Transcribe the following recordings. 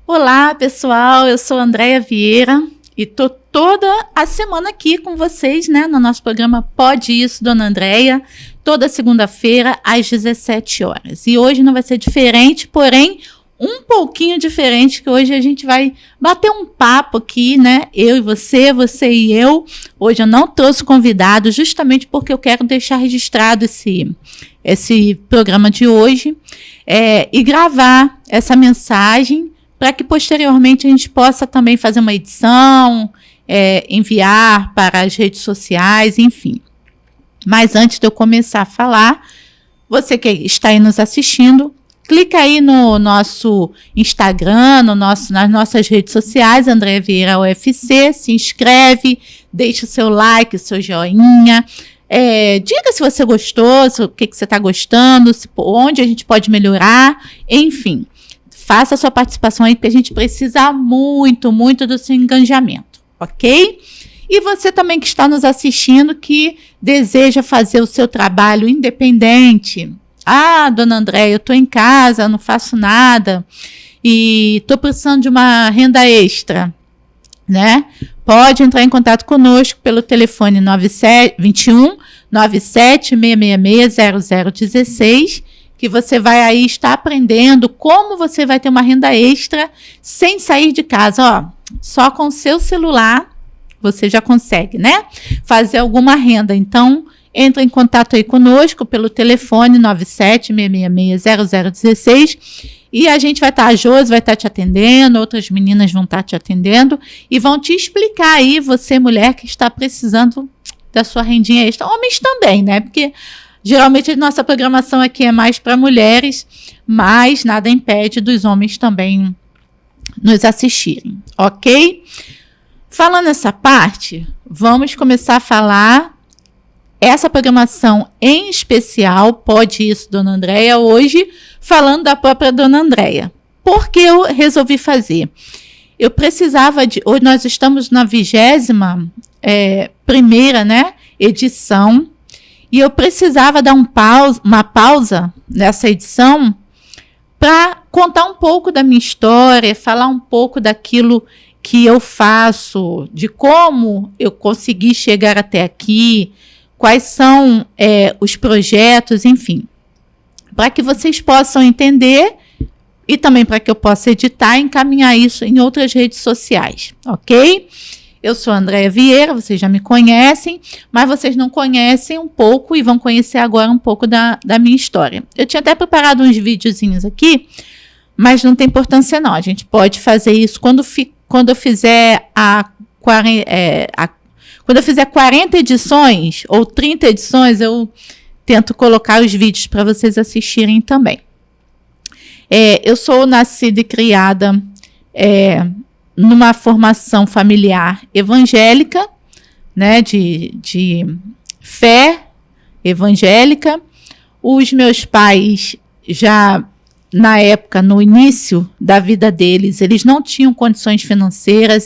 Olá, pessoal, eu sou Andréia Vieira e tô toda a semana aqui com vocês, né, no nosso programa Pode Isso, Dona Andréia, toda segunda-feira às 17 horas. E hoje não vai ser diferente, porém um pouquinho diferente, que hoje a gente vai bater um papo aqui, né, eu e você, você e eu. Hoje eu não trouxe convidado, justamente porque eu quero deixar registrado esse programa de hoje e gravar essa mensagem para que posteriormente a gente possa também fazer uma edição, enviar para as redes sociais, enfim. Mas antes de eu começar a falar, você que está aí nos assistindo, clica aí no nosso Instagram, nas nossas redes sociais, Andréia Vieira UFC, se inscreve, deixa o seu like, o seu joinha, diga se você gostou, o que você está gostando, onde a gente pode melhorar, enfim. Faça a sua participação aí, porque a gente precisa muito, muito do seu engajamento, ok? E você também que está nos assistindo, que deseja fazer o seu trabalho independente. Ah, dona Andréia, eu estou em casa, não faço nada e estou precisando de uma renda extra, né? Pode entrar em contato conosco pelo telefone 21 97 666 0016, que você vai aí estar aprendendo como você vai ter uma renda extra sem sair de casa. Ó, só com o seu celular você já consegue, né? Fazer alguma renda. Então, entra em contato aí conosco pelo telefone 97 666 0016 e a gente vai estar, a Josi vai estar te atendendo, outras meninas vão estar te atendendo e vão te explicar aí, você mulher que está precisando da sua rendinha extra. Homens também, né? Porque geralmente a nossa programação aqui é mais para mulheres, mas nada impede dos homens também nos assistirem, ok? Falando essa parte, vamos começar a falar essa programação em especial, Pode Isso, Dona Andréia, hoje falando da própria Dona Andréia. Por que eu resolvi fazer? Eu precisava hoje nós estamos na 21ª, né, edição, e eu precisava dar uma pausa nessa edição para contar um pouco da minha história, falar um pouco daquilo que eu faço, de como eu consegui chegar até aqui, quais são os projetos, enfim, para que vocês possam entender e também para que eu possa editar e encaminhar isso em outras redes sociais, ok? Eu sou a Andréia Vieira, vocês já me conhecem, mas vocês não conhecem um pouco e vão conhecer agora um pouco da minha história. Eu tinha até preparado uns videozinhos aqui, mas não tem importância não, a gente pode fazer isso quando eu fizer quando eu fizer 40 edições ou 30 edições, eu tento colocar os vídeos para vocês assistirem também. Eu sou nascida e criada numa formação familiar evangélica, né, de fé evangélica. Os meus pais já, na época, no início da vida deles, eles não tinham condições financeiras,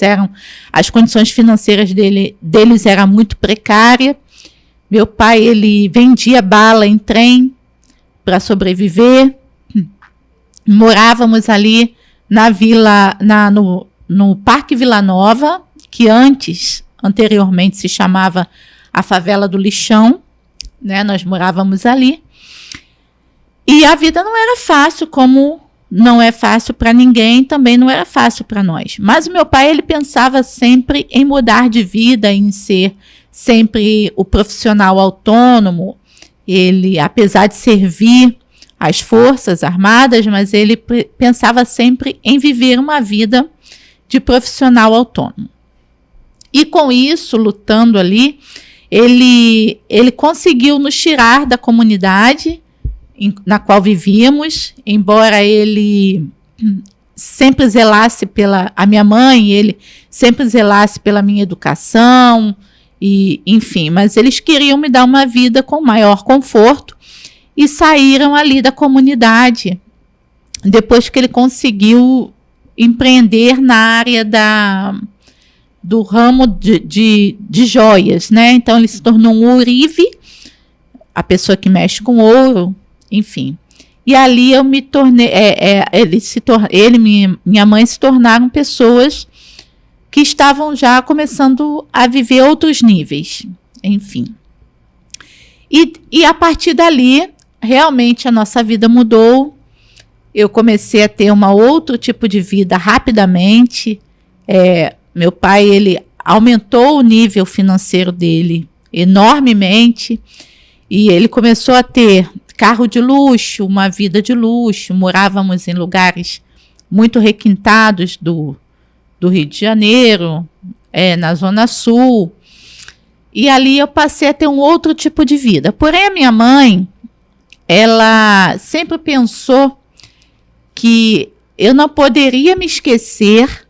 as condições financeiras deles eram muito precárias. Meu pai, ele vendia bala em trem para sobreviver. Morávamos ali na vila, no Parque Vila Nova, que anteriormente se chamava a Favela do Lixão, né? Nós morávamos ali. E a vida não era fácil, como não é fácil para ninguém, também não era fácil para nós. Mas o meu pai, ele pensava sempre em mudar de vida, em ser sempre o profissional autônomo. Ele, apesar de servir as Forças Armadas, mas ele pensava sempre em viver uma vida de profissional autônomo. E com isso, lutando ali, ele conseguiu nos tirar da comunidade na qual vivíamos, embora ele sempre zelasse a minha mãe, ele sempre zelasse pela minha educação, e enfim, mas eles queriam me dar uma vida com maior conforto e saíram ali da comunidade depois que ele conseguiu empreender na área do ramo de joias, né? Então ele se tornou um ourive, a pessoa que mexe com ouro, enfim. E ali eu me tornei, minha mãe se tornaram pessoas que estavam já começando a viver outros níveis, enfim. E a partir dali, realmente a nossa vida mudou. Eu comecei a ter um outro tipo de vida rapidamente. Meu pai, ele aumentou o nível financeiro dele enormemente. E ele começou a ter carro de luxo, uma vida de luxo. Morávamos em lugares muito requintados do Rio de Janeiro, na Zona Sul. E ali eu passei a ter um outro tipo de vida. Porém, a minha mãe, ela sempre pensou que eu não poderia me esquecer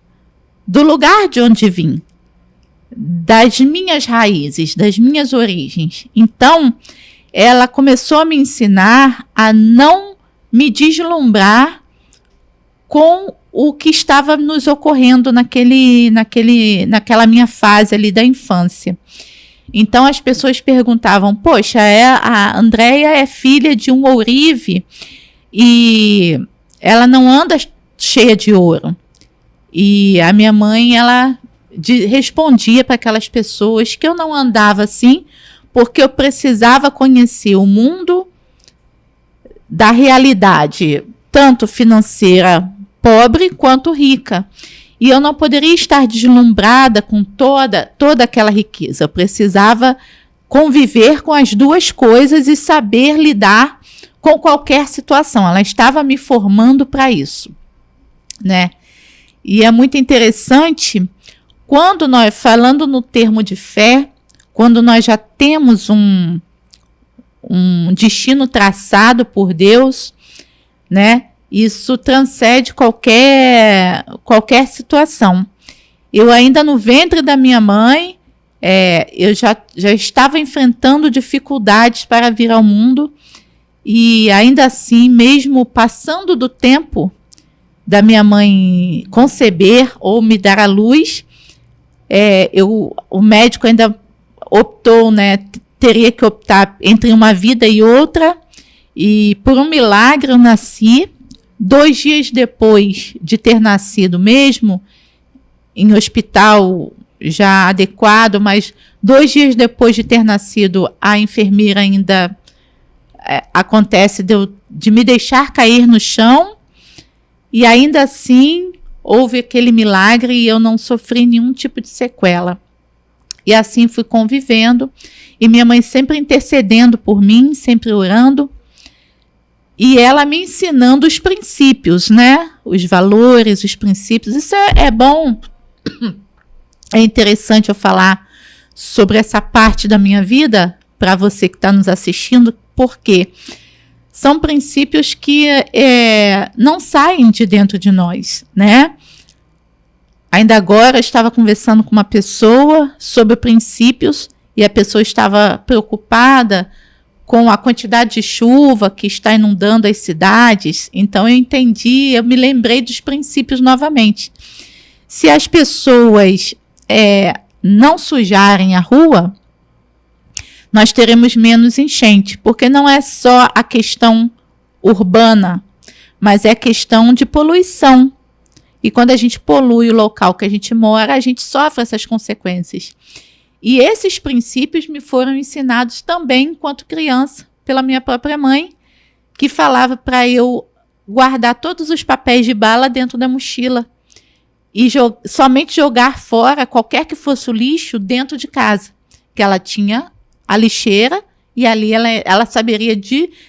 do lugar de onde vim, das minhas raízes, das minhas origens. Então, ela começou a me ensinar a não me deslumbrar com o que estava nos ocorrendo naquela minha fase ali da infância. Então as pessoas perguntavam, poxa, a Andréia é filha de um ourive e ela não anda cheia de ouro. E a minha mãe, ela respondia para aquelas pessoas que eu não andava assim, porque eu precisava conhecer o mundo da realidade, tanto financeira pobre quanto rica. E eu não poderia estar deslumbrada com toda aquela riqueza. Eu precisava conviver com as duas coisas e saber lidar com qualquer situação. Ela estava me formando para isso, né? E é muito interessante, quando nós, falando no termo de fé, quando nós já temos um destino traçado por Deus, né? Isso transcende qualquer situação. Eu ainda no ventre da minha mãe, eu já estava enfrentando dificuldades para vir ao mundo, e ainda assim, mesmo passando do tempo da minha mãe conceber ou me dar à luz, o médico ainda optou, né, teria que optar entre uma vida e outra, e por um milagre eu nasci. 2 dias depois de ter nascido, mesmo em hospital já adequado, mas 2 dias depois de ter nascido, a enfermeira ainda acontece de me deixar cair no chão, e ainda assim houve aquele milagre e eu não sofri nenhum tipo de sequela. E assim fui convivendo, e minha mãe sempre intercedendo por mim, sempre orando, e ela me ensinando os princípios, né? Os valores, os princípios. Isso é bom, é interessante eu falar sobre essa parte da minha vida para você que está nos assistindo, porque são princípios que não saem de dentro de nós, né? Ainda agora eu estava conversando com uma pessoa sobre princípios e a pessoa estava preocupada com a quantidade de chuva que está inundando as cidades. Então eu me lembrei dos princípios novamente. Se as pessoas não sujarem a rua, nós teremos menos enchente, porque não é só a questão urbana, mas é a questão de poluição. E quando a gente polui o local que a gente mora, a gente sofre essas consequências. E esses princípios me foram ensinados também enquanto criança, pela minha própria mãe, que falava para eu guardar todos os papéis de bala dentro da mochila e somente jogar fora qualquer que fosse o lixo dentro de casa, que ela tinha a lixeira e ali ela saberia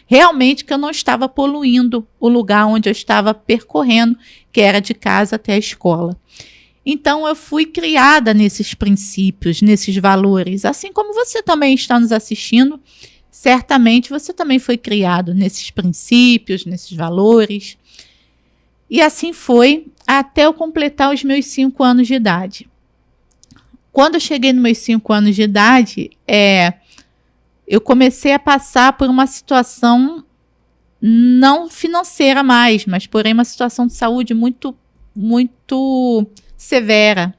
realmente que eu não estava poluindo o lugar onde eu estava percorrendo, que era de casa até a escola. Então, eu fui criada nesses princípios, nesses valores. Assim como você também está nos assistindo, certamente você também foi criado nesses princípios, nesses valores. E assim foi até eu completar os meus 5 anos de idade. Quando eu cheguei nos meus 5 anos de idade, eu comecei a passar por uma situação não financeira mais, mas porém uma situação de saúde muito, muito severa.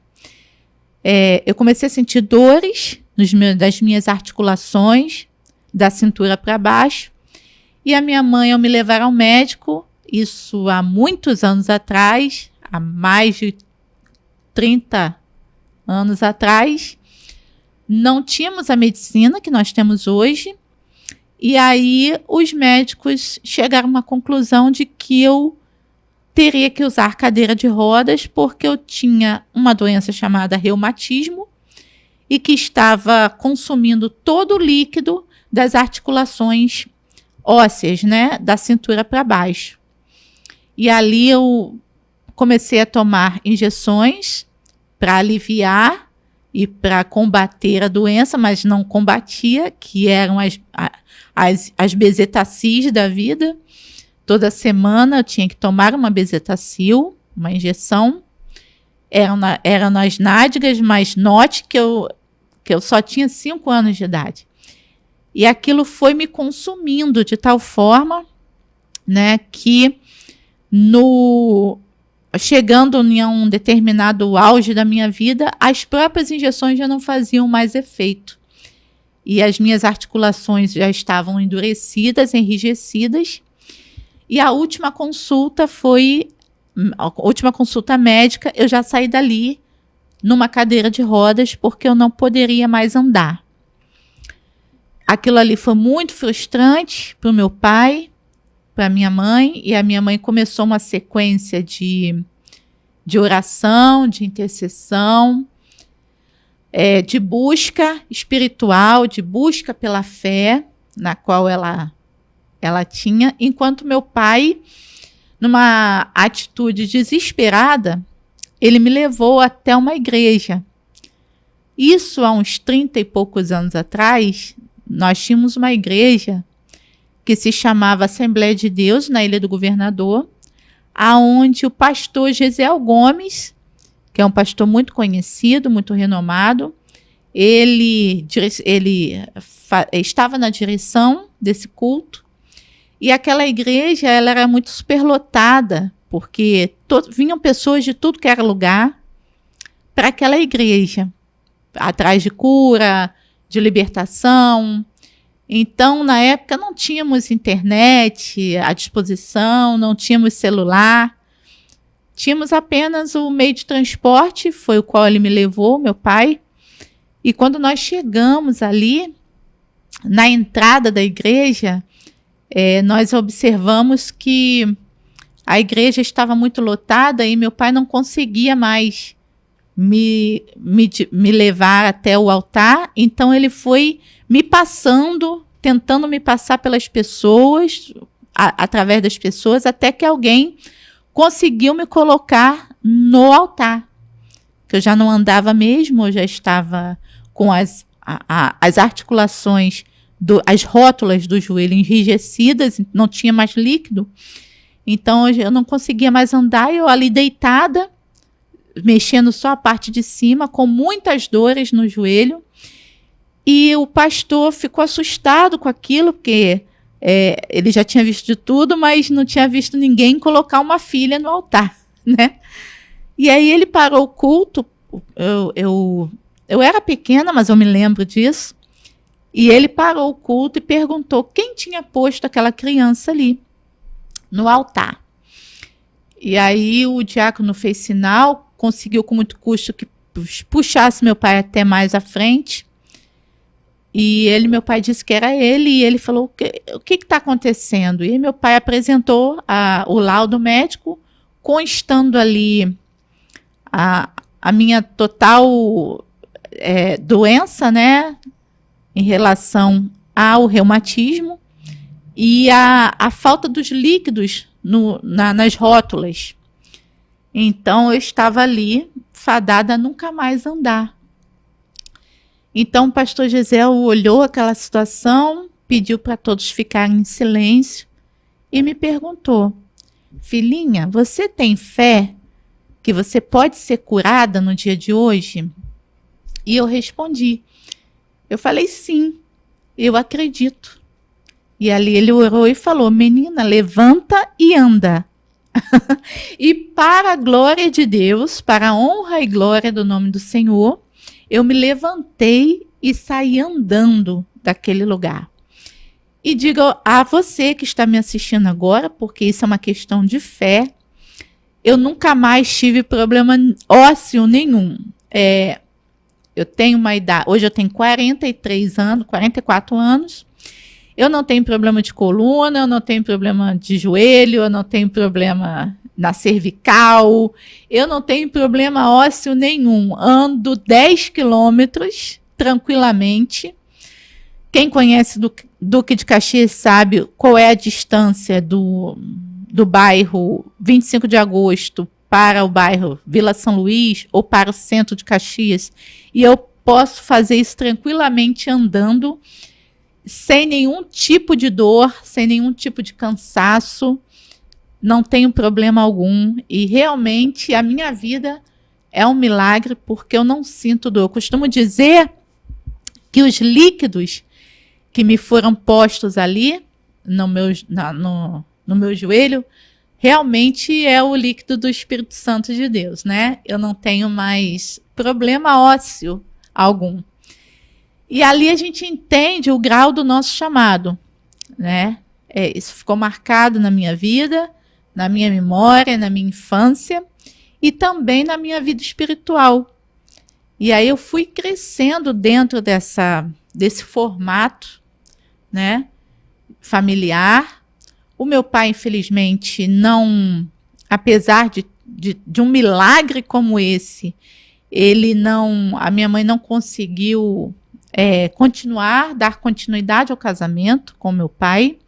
Eu comecei a sentir dores das minhas articulações, da cintura para baixo, E a minha mãe, ao me levar ao médico, isso há muitos anos atrás, há mais de 30 anos atrás, não tínhamos a medicina que nós temos hoje. E aí os médicos chegaram a uma conclusão de que eu teria que usar cadeira de rodas porque eu tinha uma doença chamada reumatismo e que estava consumindo todo o líquido das articulações ósseas, né, da cintura para baixo. E ali eu comecei a tomar injeções para aliviar e para combater a doença, mas não combatia, que eram as bezetacils da vida. Toda semana eu tinha que tomar uma bezetacil, uma injeção. Era nas nádegas, mas note que eu só tinha 5 anos de idade. E aquilo foi me consumindo de tal forma, né, que chegando em um determinado auge da minha vida, as próprias injeções já não faziam mais efeito. E as minhas articulações já estavam endurecidas, enrijecidas. E a última consulta médica, eu já saí dali numa cadeira de rodas, porque eu não poderia mais andar. Aquilo ali foi muito frustrante para o meu pai, para minha mãe, e a minha mãe começou uma sequência de oração, de intercessão, de busca espiritual, de busca pela fé, na qual ela tinha, enquanto meu pai, numa atitude desesperada, ele me levou até uma igreja. Isso há uns 30 e poucos anos atrás, nós tínhamos uma igreja que se chamava Assembleia de Deus, na Ilha do Governador, aonde o pastor Gesiel Gomes, que é um pastor muito conhecido, muito renomado, ele estava na direção desse culto, e aquela igreja ela era muito superlotada, porque vinham pessoas de tudo que era lugar para aquela igreja, atrás de cura, de libertação. Então, na época, não tínhamos internet à disposição, não tínhamos celular, tínhamos apenas o meio de transporte, foi o qual ele me levou, meu pai. E quando nós chegamos ali, na entrada da igreja, nós observamos que a igreja estava muito lotada e meu pai não conseguia mais me levar até o altar, então ele foi me passando, tentando me passar pelas pessoas, através das pessoas, até que alguém conseguiu me colocar no altar, que eu já não andava mesmo, eu já estava com as articulações, as rótulas do joelho enrijecidas, não tinha mais líquido, então eu não conseguia mais andar, eu ali deitada, mexendo só a parte de cima, com muitas dores no joelho. E o pastor ficou assustado com aquilo, porque ele já tinha visto de tudo, mas não tinha visto ninguém colocar uma filha no altar, né? E aí ele parou o culto, eu era pequena, mas eu me lembro disso, e ele parou o culto e perguntou quem tinha posto aquela criança ali, no altar. E aí o diácono fez sinal, conseguiu com muito custo que puxasse meu pai até mais à frente. E meu pai disse que era ele, e ele falou, o que está acontecendo? E meu pai apresentou o laudo médico, constando ali a minha total doença, né, em relação ao reumatismo, e a falta dos líquidos nas rótulas. Então, eu estava ali, fadada a nunca mais andar. Então, o pastor Gesiel olhou aquela situação, pediu para todos ficarem em silêncio e me perguntou, filhinha, você tem fé que você pode ser curada no dia de hoje? E eu respondi. Eu falei, sim, eu acredito. E ali ele orou e falou, menina, levanta e anda. E para a glória de Deus, para a honra e glória do nome do Senhor, eu me levantei e saí andando daquele lugar. E digo a você que está me assistindo agora, porque isso é uma questão de fé, eu nunca mais tive problema ósseo nenhum. Eu tenho uma idade, hoje eu tenho 43 anos, 44 anos, eu não tenho problema de coluna, eu não tenho problema de joelho, eu não tenho problema na cervical, eu não tenho problema ósseo nenhum. Ando 10 quilômetros tranquilamente. Quem conhece Duque de Caxias sabe qual é a distância do bairro 25 de Agosto para o bairro Vila São Luís ou para o centro de Caxias. E eu posso fazer isso tranquilamente andando, sem nenhum tipo de dor, sem nenhum tipo de cansaço, não tenho problema algum. E realmente a minha vida é um milagre porque eu não sinto dor. Eu costumo dizer que os líquidos que me foram postos ali no meu joelho realmente é o líquido do Espírito Santo de Deus, né? Eu não tenho mais problema ósseo algum. E ali a gente entende o grau do nosso chamado, né? Isso ficou marcado na minha vida, na minha memória, na minha infância e também na minha vida espiritual. E aí eu fui crescendo dentro desse formato, né, familiar. O meu pai, infelizmente, não, apesar de um milagre como esse, a minha mãe não conseguiu dar continuidade ao casamento com meu pai.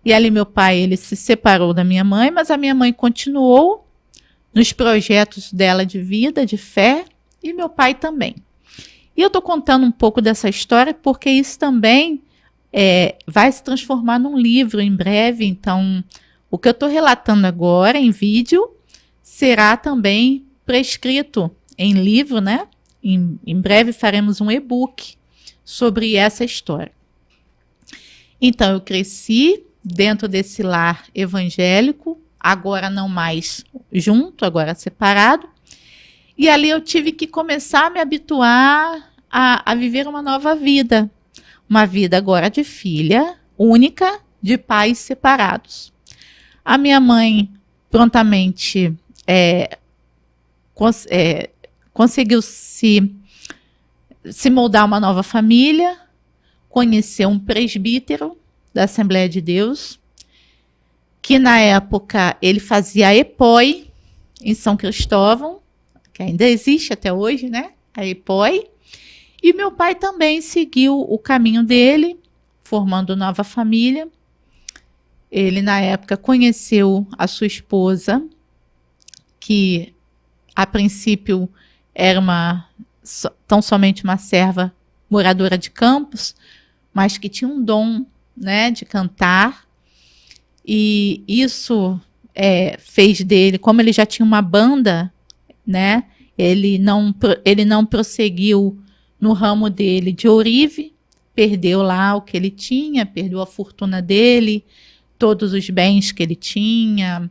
E ali meu pai, ele se separou da minha mãe, mas a minha mãe continuou nos projetos dela de vida, de fé, e meu pai também. E eu estou contando um pouco dessa história porque isso também vai se transformar num livro em breve. Então, o que eu estou relatando agora em vídeo será também prescrito em livro, né? Em breve faremos um e-book sobre essa história. Então, eu cresci dentro desse lar evangélico, agora não mais junto, agora separado. E ali eu tive que começar a me habituar a viver uma nova vida. Uma vida agora de filha única, de pais separados. A minha mãe prontamente conseguiu se moldar uma nova família, conheceu um presbítero da Assembleia de Deus, que na época ele fazia a EPOI em São Cristóvão, que ainda existe até hoje, né? A EPOI. E meu pai também seguiu o caminho dele, formando nova família. Ele, na época, conheceu a sua esposa, que a princípio era tão somente uma serva moradora de Campos, mas que tinha um dom, né, de cantar. E isso fez dele, como ele já tinha uma banda, né, ele não prosseguiu no ramo dele de ourive, perdeu lá o que ele tinha, perdeu a fortuna dele, todos os bens que ele tinha,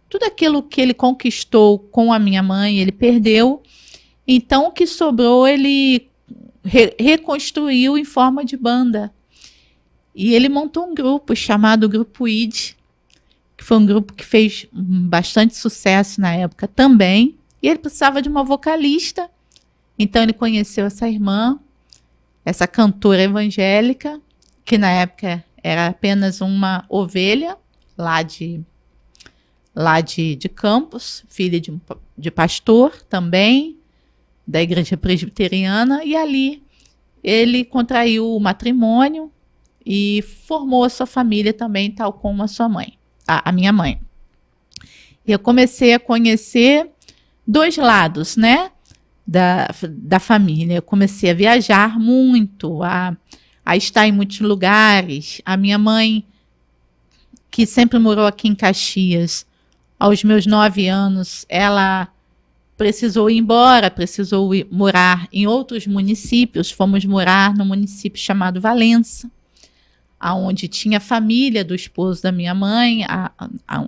tudo aquilo que ele conquistou com a minha mãe, ele perdeu. Então, o que sobrou, ele reconstruiu em forma de banda. E ele montou um grupo chamado Grupo ID, que foi um grupo que fez bastante sucesso na época também. E ele precisava de uma vocalista. Então, ele conheceu essa irmã, essa cantora evangélica, que na época era apenas uma ovelha lá de Campos, filha de pastor também, da igreja presbiteriana. E ali ele contraiu o matrimônio e formou a sua família também, tal como a sua mãe, a minha mãe. E eu comecei a conhecer dois lados, né, da família. Eu comecei a viajar muito, a estar em muitos lugares. A minha mãe, que sempre morou aqui em Caxias, aos meus 9 anos, ela precisou ir embora, precisou morar em outros municípios. Fomos morar num município chamado Valença, onde tinha a família do esposo da minha mãe,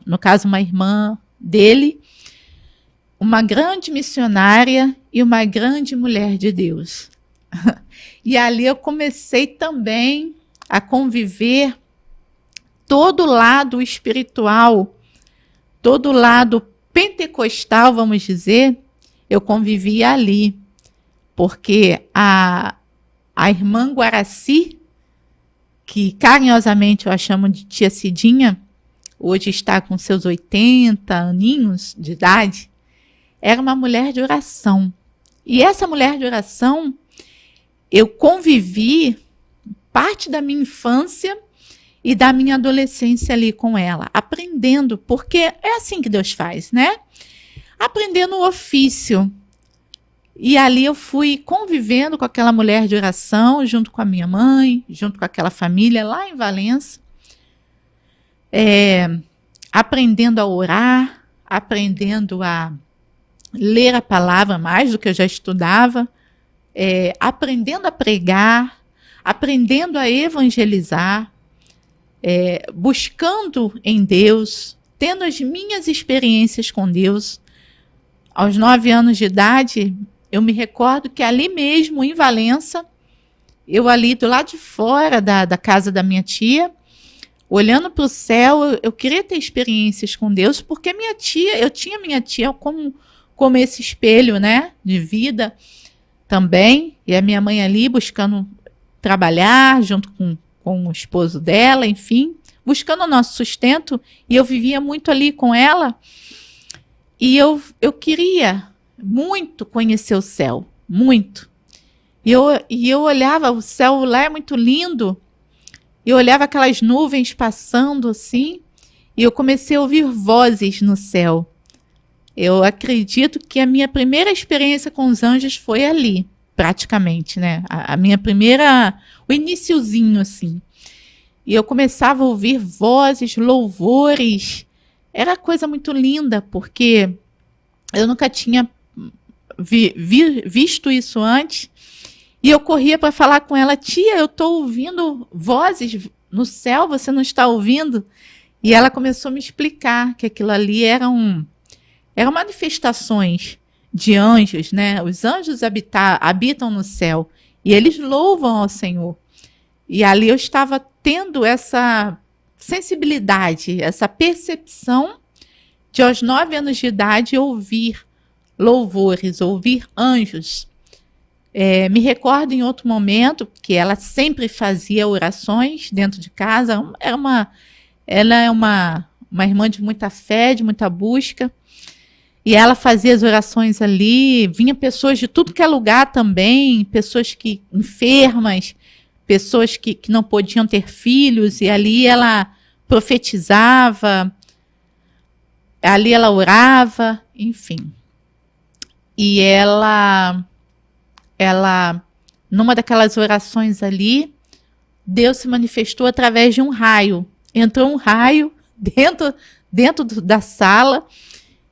no caso uma irmã dele, uma grande missionária e uma grande mulher de Deus. E ali eu comecei também a conviver todo o lado espiritual, todo o lado pentecostal, vamos dizer, eu convivia ali. Porque a irmã Guaraci, que carinhosamente eu a chamo de tia Cidinha, hoje está com seus 80 aninhos de idade, era uma mulher de oração. E essa mulher de oração, eu convivi parte da minha infância e da minha adolescência ali com ela, aprendendo, porque é assim que Deus faz, né? Aprendendo o ofício. E ali eu fui convivendo com aquela mulher de oração, junto com a minha mãe, junto com aquela família lá em Valença, aprendendo a orar, aprendendo a ler a palavra mais do que eu já estudava, aprendendo a pregar, aprendendo a evangelizar, buscando em Deus, tendo as minhas experiências com Deus. Aos 9 anos de idade, eu me recordo que ali mesmo, em Valença, eu ali do lado de fora da casa da minha tia, olhando para o céu, eu queria ter experiências com Deus, porque eu tinha minha tia como esse espelho, né, de vida também, e a minha mãe ali buscando trabalhar junto com o esposo dela, enfim, buscando o nosso sustento, e eu vivia muito ali com ela, e eu queria muito conhecer o céu, muito. E eu olhava, o céu lá é muito lindo, eu olhava aquelas nuvens passando assim, e eu comecei a ouvir vozes no céu. Eu acredito que a minha primeira experiência com os anjos foi ali, praticamente, né? A minha primeira, o iniciozinho, assim. E eu começava a ouvir vozes, louvores. Era coisa muito linda, porque eu nunca tinha visto isso antes. E eu corria para falar com ela: tia, eu estou ouvindo vozes no céu, você não está ouvindo? E ela começou a me explicar que aquilo ali eram manifestações de anjos, né? Os anjos habitam no céu e eles louvam ao Senhor. E ali eu estava tendo essa sensibilidade, essa percepção de, aos 9 anos de idade, ouvir louvores, ouvir anjos. Me recordo em outro momento que ela sempre fazia orações dentro de casa. Ela é uma irmã de muita fé, de muita busca. E ela fazia as orações ali. Vinha pessoas de tudo que é lugar também, pessoas enfermas, pessoas que não podiam ter filhos. E ali ela profetizava, ali ela orava, enfim. E ela, numa daquelas orações ali, Deus se manifestou através de um raio. Entrou um raio dentro da sala,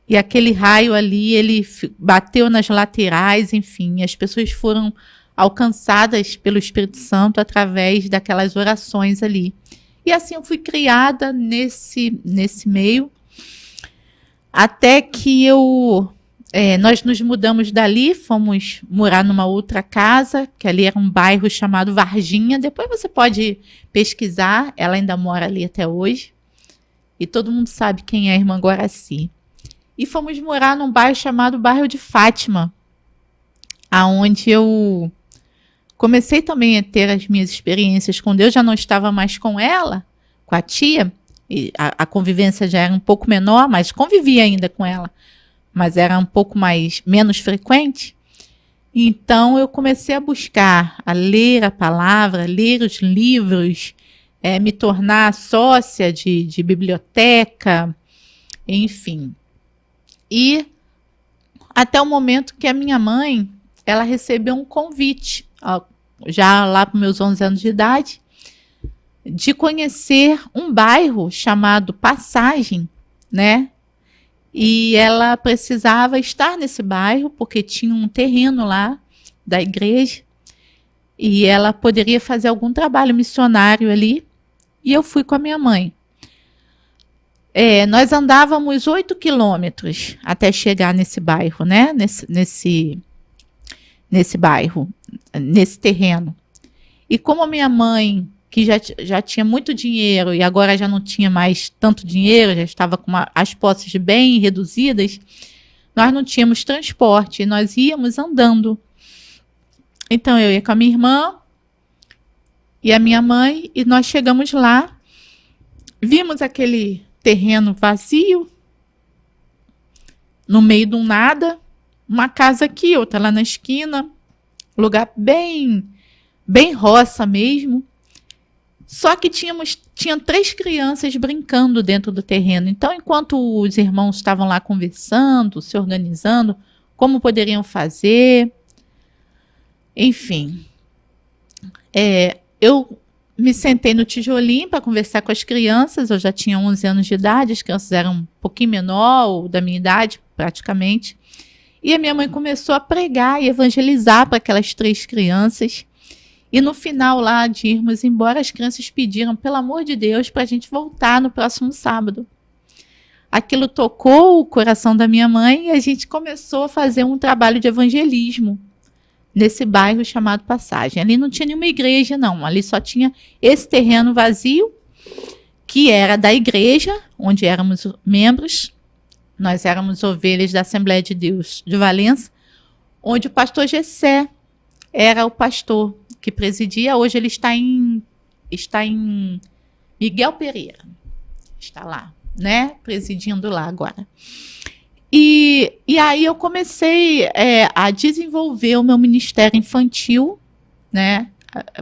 e aquele raio ali, ele bateu nas laterais, enfim, as pessoas foram alcançadas pelo Espírito Santo através daquelas orações ali. E assim eu fui criada nesse meio, até que nós nos mudamos dali, fomos morar numa outra casa, que ali era um bairro chamado Varginha. Depois você pode pesquisar, ela ainda mora ali até hoje. E todo mundo sabe quem é a irmã Guaraci. E fomos morar num bairro chamado Bairro de Fátima, aonde eu comecei também a ter as minhas experiências com Deus. Já não estava mais com ela, com a tia, e a convivência já era um pouco menor, mas convivia ainda com ela, mas era um pouco menos frequente. Então eu comecei a buscar, a ler a palavra, a ler os livros, me tornar sócia de biblioteca, enfim. E até o momento que a minha mãe, ela recebeu um convite, já lá para meus 11 anos de idade, de conhecer um bairro chamado Passagem, né? E ela precisava estar nesse bairro, porque tinha um terreno lá da igreja, e ela poderia fazer algum trabalho missionário ali, e eu fui com a minha mãe. Nós andávamos 8 quilômetros até chegar nesse bairro, né? Nesse bairro, nesse terreno. E como a minha mãe que já tinha muito dinheiro e agora já não tinha mais tanto dinheiro, já estava com as posses bem reduzidas, nós não tínhamos transporte, nós íamos andando. Então eu ia com a minha irmã e a minha mãe, e nós chegamos lá, vimos aquele terreno vazio, no meio do nada, uma casa aqui, outra lá na esquina, lugar bem roça mesmo. Só que tinha 3 crianças brincando dentro do terreno. Então, enquanto os irmãos estavam lá conversando, se organizando, como poderiam fazer, enfim, eu me sentei no tijolinho para conversar com as crianças. Eu já tinha 11 anos de idade, as crianças eram um pouquinho menor, ou da minha idade, praticamente. E a minha mãe começou a pregar e evangelizar para aquelas 3 crianças. E no final lá de irmos embora, as crianças pediram, pelo amor de Deus, para a gente voltar no próximo sábado. Aquilo tocou o coração da minha mãe e a gente começou a fazer um trabalho de evangelismo nesse bairro chamado Passagem. Ali não tinha nenhuma igreja, não. Ali só tinha esse terreno vazio, que era da igreja, onde éramos membros. Nós éramos ovelhas da Assembleia de Deus de Valença, onde o pastor Gessé era o pastor que presidia. Hoje ele está em Miguel Pereira. Está lá, né? Presidindo lá agora. E aí eu comecei a desenvolver o meu ministério infantil, né?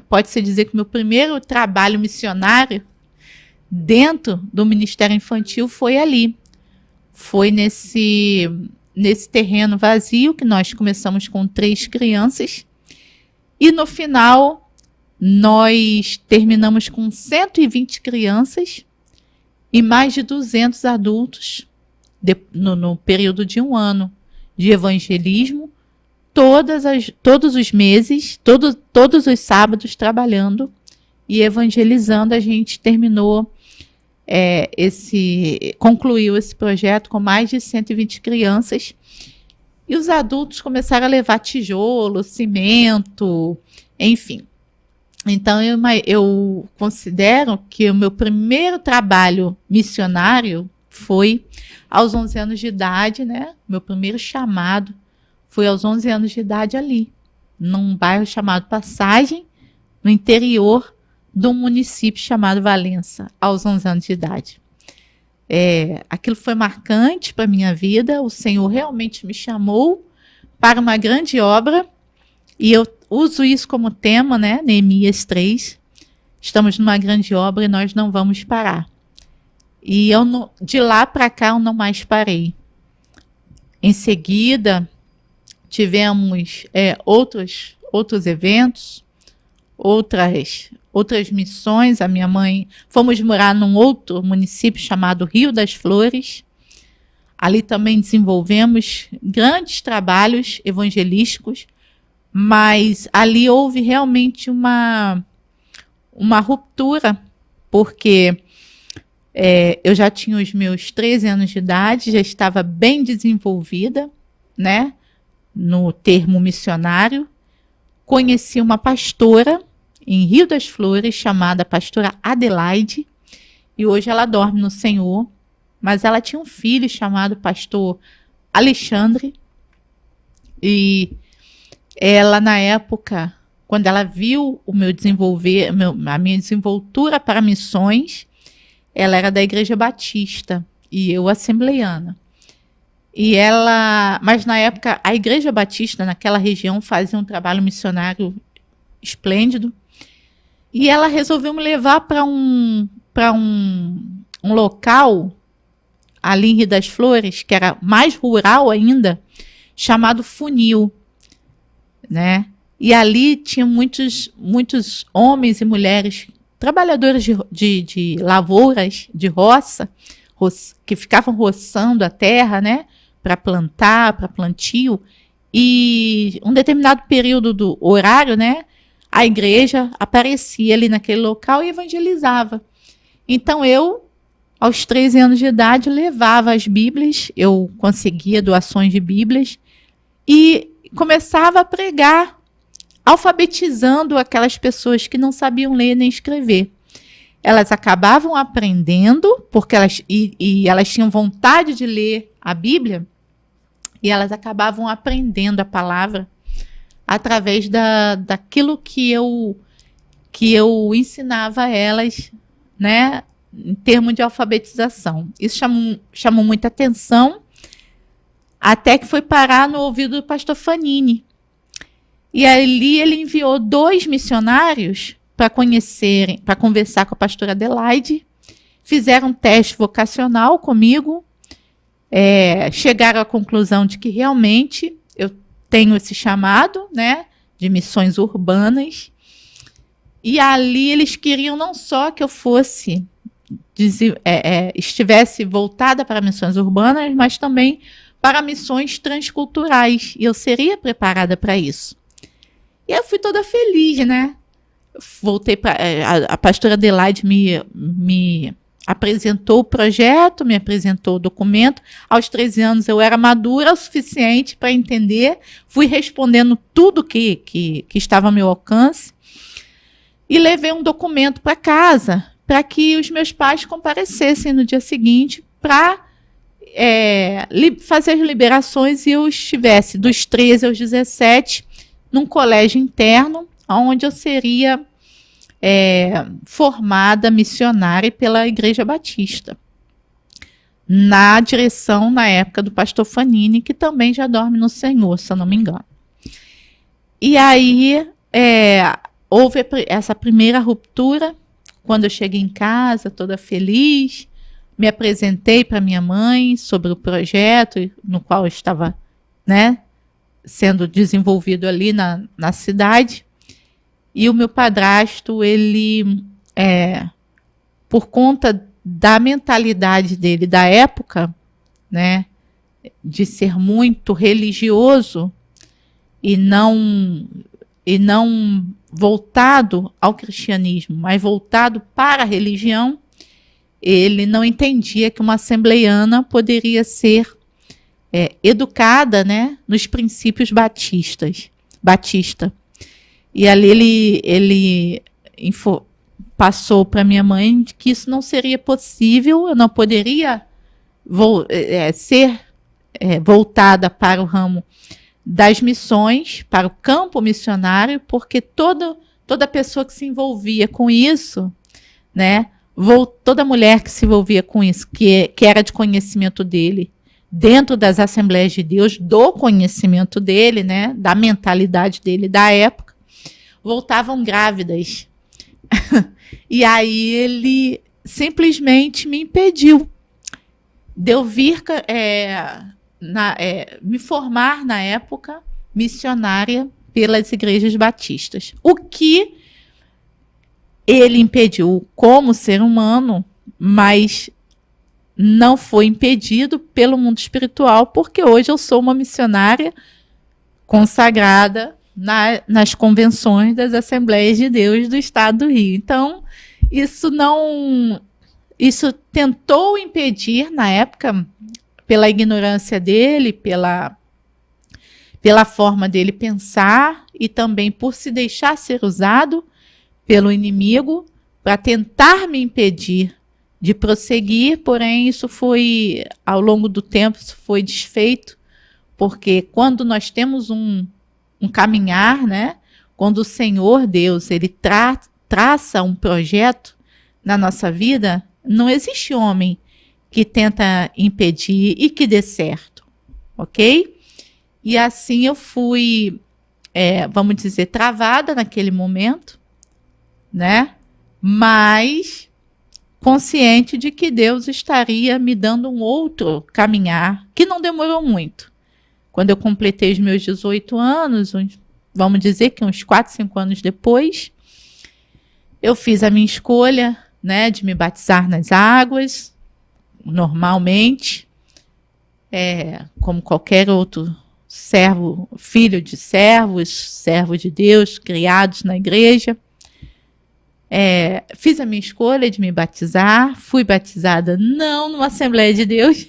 Pode-se dizer que o meu primeiro trabalho missionário dentro do ministério infantil foi ali. Foi nesse terreno vazio que nós começamos com 3 crianças. E no final, nós terminamos com 120 crianças e mais de 200 adultos no período de 1 ano de evangelismo, todos os meses, todos os sábados trabalhando e evangelizando. A gente terminou, concluiu esse projeto com mais de 120 crianças. E os adultos começaram a levar tijolo, cimento, enfim. Então, eu considero que o meu primeiro trabalho missionário foi aos 11 anos de idade, né? Meu primeiro chamado foi aos 11 anos de idade ali, num bairro chamado Passagem, no interior de um município chamado Valença, aos 11 anos de idade. Aquilo foi marcante para a minha vida. O Senhor realmente me chamou para uma grande obra, e eu uso isso como tema, né? Neemias 3. Estamos numa grande obra e nós não vamos parar. E de lá para cá eu não mais parei. Em seguida, tivemos outros eventos, outras missões. A minha mãe, fomos morar num outro município chamado Rio das Flores. Ali também desenvolvemos grandes trabalhos evangelísticos, mas ali houve realmente uma ruptura, porque eu já tinha os meus 13 anos de idade, já estava bem desenvolvida, né, no termo missionário. Conheci uma pastora em Rio das Flores, chamada pastora Adelaide, e hoje ela dorme no Senhor, mas ela tinha um filho chamado pastor Alexandre, e ela, na época, quando ela viu a minha desenvoltura para missões, ela era da Igreja Batista e eu assembleiana. Mas na época, a Igreja Batista naquela região fazia um trabalho missionário esplêndido, e ela resolveu me levar para um local ali em Rio das Flores, que era mais rural ainda, chamado Funil, né? E ali tinha muitos homens e mulheres, trabalhadores de lavouras, de roça, que ficavam roçando a terra, né? Para plantar, para plantio. E um determinado período do horário, né? A igreja aparecia ali naquele local e evangelizava. Então eu, aos 13 anos de idade, levava as Bíblias, eu conseguia doações de Bíblias e começava a pregar alfabetizando aquelas pessoas que não sabiam ler nem escrever. Elas acabavam aprendendo, porque elas tinham vontade de ler a Bíblia, e elas acabavam aprendendo a palavra através daquilo que eu ensinava a elas, né, em termos de alfabetização. Isso chamou muita atenção, até que foi parar no ouvido do pastor Fanini. E ali ele enviou 2 missionários para conversar com a pastora Adelaide, fizeram um teste vocacional comigo, chegaram à conclusão de que realmente eu tenho esse chamado, né, de missões urbanas, e ali eles queriam não só que eu fosse, estivesse voltada para missões urbanas, mas também para missões transculturais, e eu seria preparada para isso. E eu fui toda feliz, né? Voltei para a pastora Adelaide me apresentou o projeto, me apresentou o documento. Aos 13 anos eu era madura o suficiente para entender, fui respondendo tudo que estava ao meu alcance e levei um documento para casa para que os meus pais comparecessem no dia seguinte para fazer as liberações e eu estivesse dos 13 aos 17 num colégio interno, onde eu seria formada missionária pela Igreja Batista, na direção, na época, do pastor Fanini, que também já dorme no Senhor, se eu não me engano. E aí houve essa primeira ruptura, quando eu cheguei em casa, toda feliz, me apresentei para minha mãe sobre o projeto no qual eu estava, né, sendo desenvolvido ali na cidade. E o meu padrasto, ele, por conta da mentalidade dele da época, né, de ser muito religioso e não voltado ao cristianismo, mas voltado para a religião, ele não entendia que uma assembleiana poderia ser educada, né, nos princípios batista. E ali ele passou para minha mãe que isso não seria possível, eu não poderia ser voltada para o ramo das missões, para o campo missionário, porque toda pessoa que se envolvia com isso, né, toda mulher que se envolvia com isso, que era de conhecimento dele, dentro das Assembleias de Deus, do conhecimento dele, né, da mentalidade dele da época, voltavam grávidas. E aí ele simplesmente me impediu de eu vir me formar na época missionária pelas igrejas batistas. O que ele impediu como ser humano, mas não foi impedido pelo mundo espiritual, porque hoje eu sou uma missionária consagrada nas convenções das Assembleias de Deus do Estado do Rio. Então, isso tentou impedir, na época, pela ignorância dele, pela forma dele pensar e também por se deixar ser usado pelo inimigo para tentar me impedir de prosseguir, porém isso foi, ao longo do tempo, isso foi desfeito, porque quando nós temos um caminhar, né? Quando o Senhor Deus, ele traça um projeto na nossa vida, não existe homem que tenta impedir e que dê certo, ok? E assim eu fui, vamos dizer, travada naquele momento, né? Mas consciente de que Deus estaria me dando um outro caminhar, que não demorou muito. Quando eu completei os meus 18 anos, vamos dizer que uns 4, 5 anos depois, eu fiz a minha escolha, né, de me batizar nas águas, normalmente, como qualquer outro servo, filho de servos, servo de Deus, criados na igreja. Fiz a minha escolha de me batizar, fui batizada não numa Assembleia de Deus,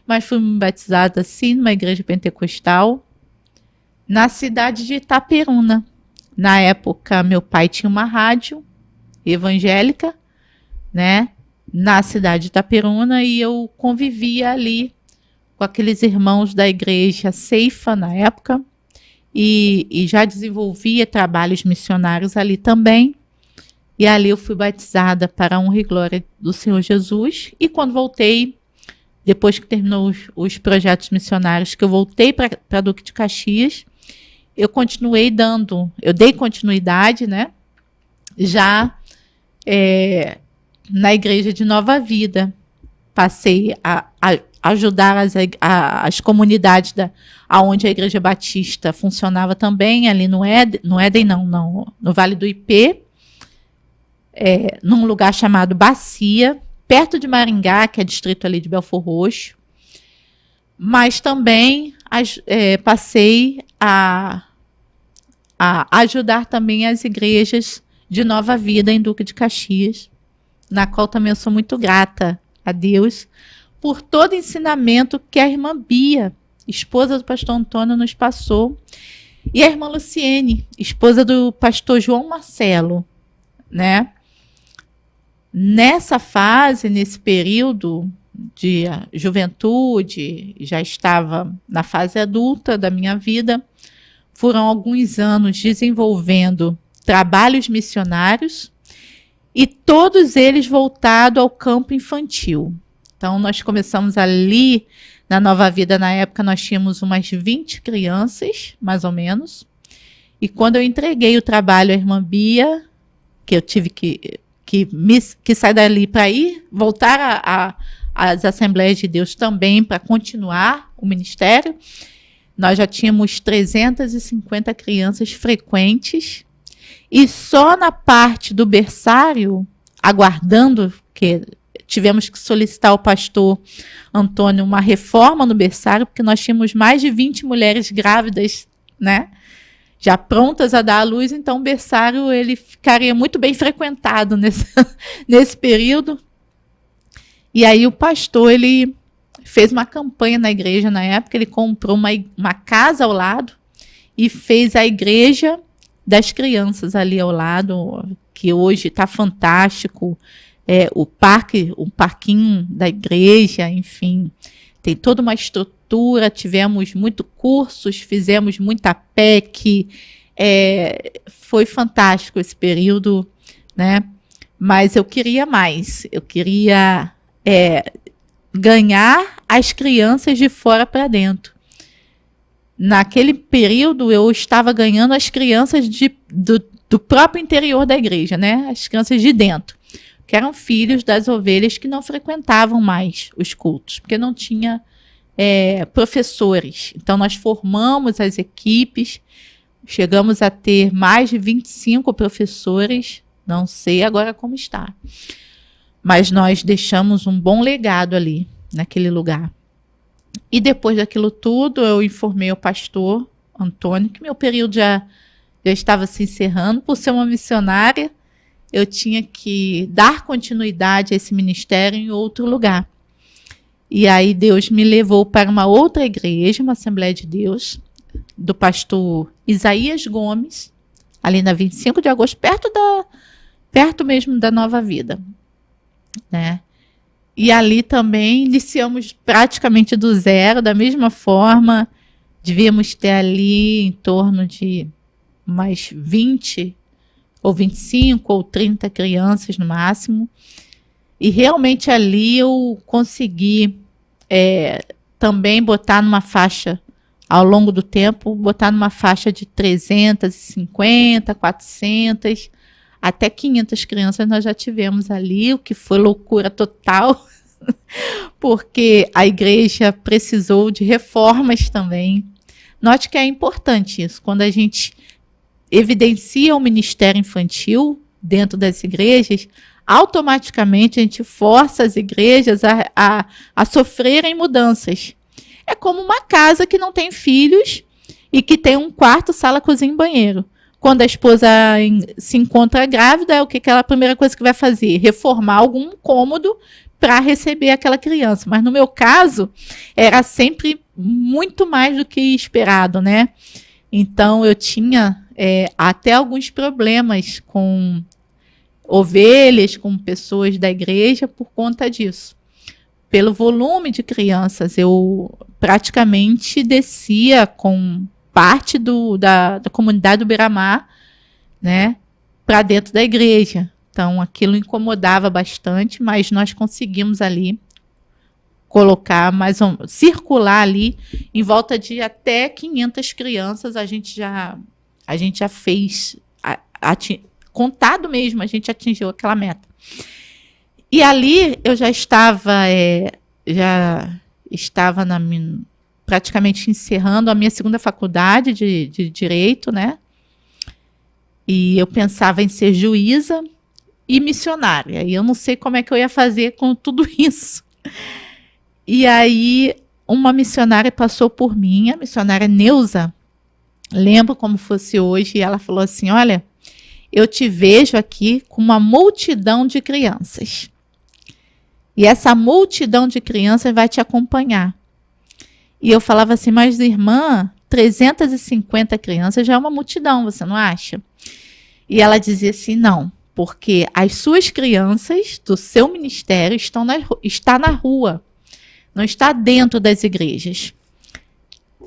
mas fui batizada sim numa igreja pentecostal, na cidade de Itaperuna, Na época, meu pai tinha uma rádio evangélica, né, na cidade de Itaperuna, e eu convivia ali com aqueles irmãos da igreja Ceifa na época, e já desenvolvia trabalhos missionários ali também. E ali eu fui batizada para a honra e glória do Senhor Jesus. E quando voltei, depois que terminou os projetos missionários, que eu voltei para Duque de Caxias, eu dei continuidade, né? Já na igreja de Nova Vida. Passei a ajudar as comunidades aonde a Igreja Batista funcionava também, ali no Éden, no Vale do Ipê, num lugar chamado Bacia, perto de Maringá, que é distrito ali de Belfor Roxo. Mas também passei a ajudar também as igrejas de Nova Vida em Duque de Caxias, na qual também eu sou muito grata a Deus por todo o ensinamento que a irmã Bia, esposa do pastor Antônio, nos passou, e a irmã Luciene, esposa do pastor João Marcelo, né? Nessa fase, nesse período de juventude, já estava na fase adulta da minha vida, foram alguns anos desenvolvendo trabalhos missionários, e todos eles voltados ao campo infantil. Então, nós começamos ali na Nova Vida. Na época, nós tínhamos umas 20 crianças, mais ou menos. E quando eu entreguei o trabalho à irmã Bia, que eu tive que sair dali para voltar às Assembleias de Deus também, para continuar o ministério, nós já tínhamos 350 crianças frequentes. E só na parte do berçário, aguardando, que tivemos que solicitar ao pastor Antônio uma reforma no berçário, porque nós tínhamos mais de 20 mulheres grávidas, né, já prontas a dar à luz. Então o berçário ele ficaria muito bem frequentado nesse período. E aí o pastor ele fez uma campanha na igreja na época, ele comprou uma casa ao lado e fez a igreja das crianças ali ao lado, que hoje está fantástico, o parquinho da igreja, enfim, tem toda uma estrutura, tivemos muitos cursos, fizemos muita PEC, foi fantástico esse período, né? Mas eu queria mais, eu queria ganhar as crianças de fora para dentro. Naquele período, eu estava ganhando as crianças do próprio interior da igreja, né? As crianças de dentro, que eram filhos das ovelhas que não frequentavam mais os cultos, porque não tinha professores. Então, nós formamos as equipes, chegamos a ter mais de 25 professores, não sei agora como está. Mas nós deixamos um bom legado ali, naquele lugar. E depois daquilo tudo, eu informei o pastor Antônio que meu período já estava se encerrando. Por ser uma missionária, eu tinha que dar continuidade a esse ministério em outro lugar. E aí Deus me levou para uma outra igreja, uma Assembleia de Deus, do pastor Isaías Gomes, ali na 25 de agosto, perto mesmo da Nova Vida, né? E ali também iniciamos praticamente do zero, da mesma forma. Devíamos ter ali em torno de mais 20, ou 25, ou 30 crianças no máximo. E realmente ali eu consegui também botar numa faixa, ao longo do tempo, botar numa faixa de 350, 400, até 500 crianças nós já tivemos ali, o que foi loucura total, porque a igreja precisou de reformas também. Note que é importante isso, quando a gente evidencia o ministério infantil dentro das igrejas, automaticamente a gente força as igrejas a sofrerem mudanças. É como uma casa que não tem filhos e que tem um quarto, sala, cozinha e banheiro. Quando a esposa se encontra grávida, é o que a primeira coisa que vai fazer? Reformar algum cômodo para receber aquela criança. Mas no meu caso, era sempre muito mais do que esperado, né? Então, eu tinha até alguns problemas com ovelhas, com pessoas da igreja por conta disso. Pelo volume de crianças, eu praticamente descia com parte da comunidade do Beira-Mar, né, para dentro da igreja. Então, aquilo incomodava bastante, mas nós conseguimos ali colocar circular ali em volta de até 500 crianças. A gente já fez, contado mesmo, a gente atingiu aquela meta. E ali eu já estava praticamente encerrando a minha segunda faculdade de Direito, né? E eu pensava em ser juíza e missionária. E eu não sei como é que eu ia fazer com tudo isso. E aí, uma missionária passou por mim, a missionária Neuza, lembro como fosse hoje, e ela falou assim: olha, eu te vejo aqui com uma multidão de crianças. E essa multidão de crianças vai te acompanhar. E eu falava assim: mas irmã, 350 crianças já é uma multidão, você não acha? E ela dizia assim: não, porque as suas crianças do seu ministério está na rua, não está dentro das igrejas.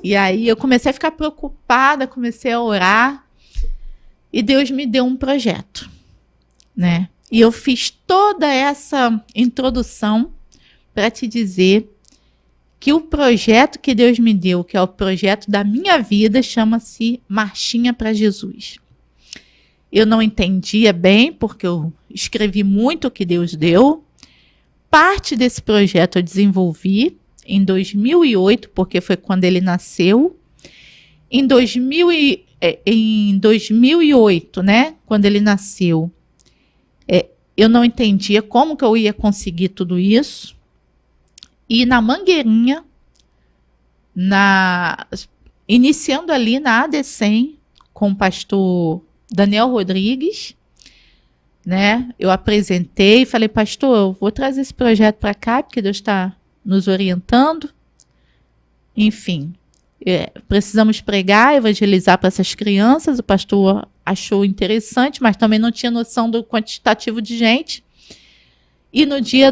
E aí eu comecei a ficar preocupada, comecei a orar, e Deus me deu um projeto, né? E eu fiz toda essa introdução para te dizer que o projeto que Deus me deu, que é o projeto da minha vida, chama-se Marchinha para Jesus. Eu não entendia bem, porque eu escrevi muito o que Deus deu. Parte desse projeto eu desenvolvi em 2008, porque foi quando ele nasceu. Em 2008, né, quando ele nasceu, eu não entendia como que eu ia conseguir tudo isso. E na Mangueirinha, iniciando ali na AD100, com o pastor Daniel Rodrigues, né, eu apresentei e falei: pastor, eu vou trazer esse projeto para cá, porque Deus está nos orientando. Enfim, precisamos pregar, evangelizar para essas crianças. O pastor achou interessante, mas também não tinha noção do quantitativo de gente. E no dia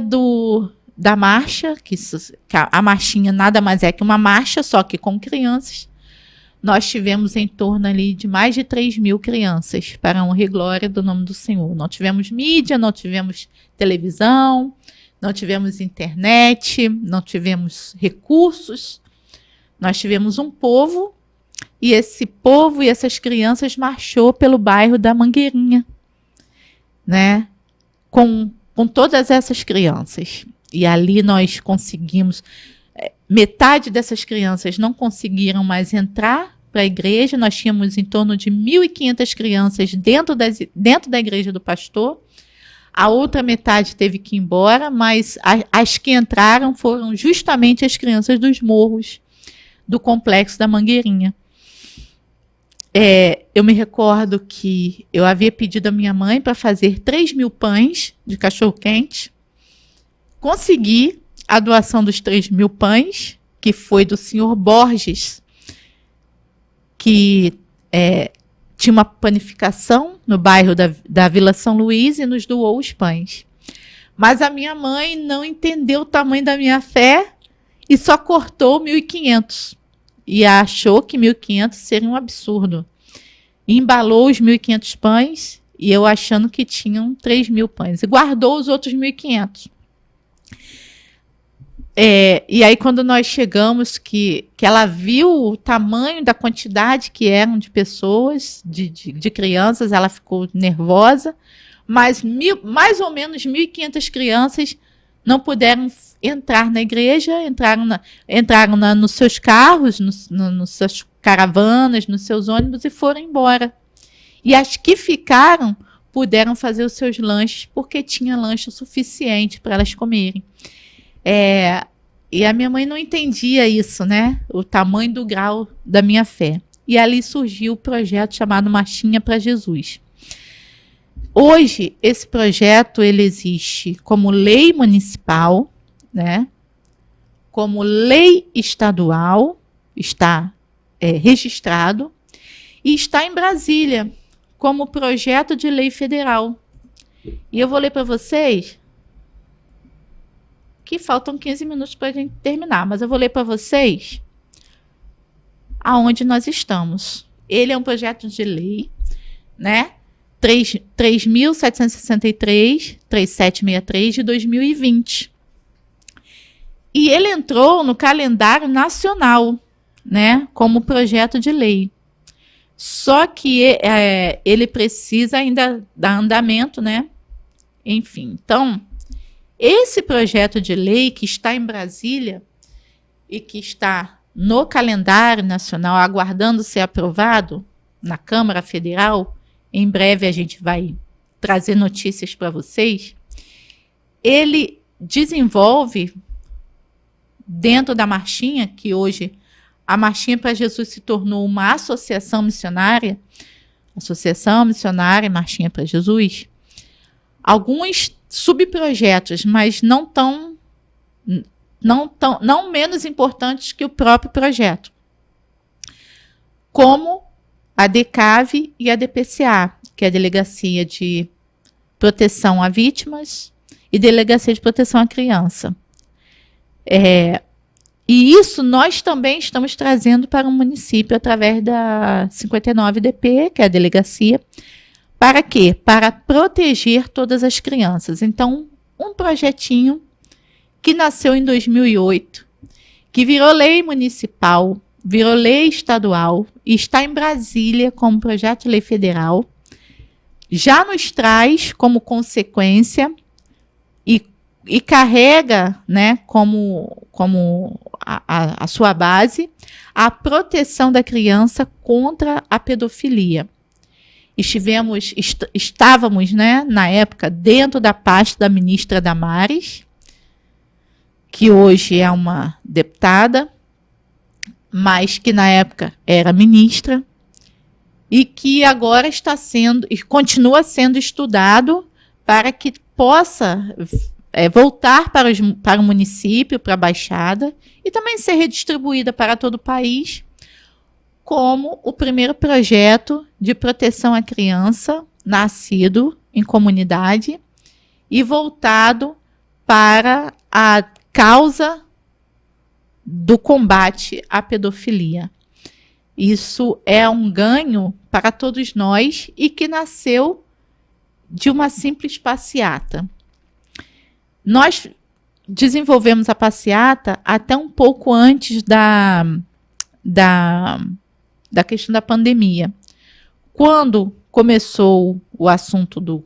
da marcha, que a marchinha nada mais é que uma marcha, só que com crianças, nós tivemos em torno ali de mais de 3.000 crianças, para a honra e glória do nome do Senhor. Não tivemos mídia, não tivemos televisão, não tivemos internet, não tivemos recursos. Nós tivemos um povo, e esse povo e essas crianças marchou pelo bairro da Mangueirinha, né? Com todas essas crianças. E ali nós conseguimos, metade dessas crianças não conseguiram mais entrar para a igreja. Nós tínhamos em torno de 1.500 crianças dentro da igreja do pastor. A outra metade teve que ir embora, mas as que entraram foram justamente as crianças dos morros do complexo da Mangueirinha. Eu me recordo que eu havia pedido à minha mãe para fazer 3.000 pães de cachorro-quente. Consegui a doação dos 3.000 pães, que foi do senhor Borges, que tinha uma panificação no bairro da Vila São Luís, e nos doou os pães. Mas a minha mãe não entendeu o tamanho da minha fé e só cortou 1.500. E achou que 1.500 seria um absurdo. E embalou os 1.500 pães, e eu achando que tinham 3.000 pães. E guardou os outros 1.500. E aí, quando nós chegamos, que ela viu o tamanho da quantidade que eram de pessoas, de crianças, ela ficou nervosa. Mas mais ou menos 1.500 crianças não puderam entrar na igreja, entraram nos seus carros, nos seus caravanas, nos seus ônibus, e foram embora. E as que ficaram puderam fazer os seus lanches, porque tinha lanche suficiente para elas comerem. E a minha mãe não entendia isso, né? O tamanho do grau da minha fé. E ali surgiu o projeto chamado Marchinha para Jesus. Hoje, esse projeto ele existe como lei municipal, né? Como lei estadual, está registrado, e está em Brasília como projeto de lei federal. E eu vou ler para vocês, que faltam 15 minutos para a gente terminar, mas eu vou ler para vocês aonde nós estamos. Ele é um projeto de lei, né? 3.763, 3763 de 2020. E ele entrou no calendário nacional, né? Como projeto de lei. Só que ele precisa ainda dar andamento, né? Enfim, então, esse projeto de lei que está em Brasília e que está no calendário nacional, aguardando ser aprovado na Câmara Federal, em breve a gente vai trazer notícias para vocês, ele desenvolve, dentro da Marchinha, que hoje a Marchinha para Jesus se tornou uma associação missionária Marchinha para Jesus, alguns subprojetos, mas não menos importantes que o próprio projeto, como a DECAV e a DPCA, que é a Delegacia de Proteção a Vítimas e Delegacia de Proteção à Criança. E isso nós também estamos trazendo para o município através da 59DP, que é a delegacia. Para quê? Para proteger todas as crianças. Então, um projetinho que nasceu em 2008, que virou lei municipal, virou lei estadual e está em Brasília como projeto de lei federal, já nos traz como consequência e carrega, né, como a sua base a proteção da criança contra a pedofilia. Estávamos, né, na época, dentro da pasta da ministra Damares, que hoje é uma deputada, mas que na época era ministra, e que agora está sendo e continua sendo estudado para que possa voltar para o município, para a Baixada, e também ser redistribuída para todo o país, como o primeiro projeto de proteção à criança nascido em comunidade e voltado para a causa do combate à pedofilia. Isso é um ganho para todos nós e que nasceu de uma simples passeata. Nós desenvolvemos a passeata até um pouco antes da questão da pandemia. Quando começou o assunto do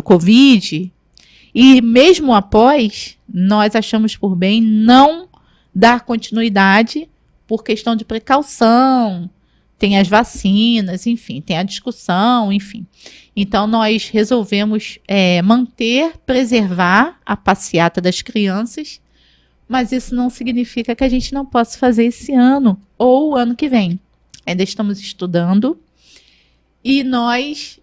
Covid, e mesmo após, nós achamos por bem não dar continuidade por questão de precaução, tem as vacinas, enfim, tem a discussão, enfim. Então, nós resolvemos preservar a passeata das crianças, mas isso não significa que a gente não possa fazer esse ano ou o ano que vem. Ainda estamos estudando e nós,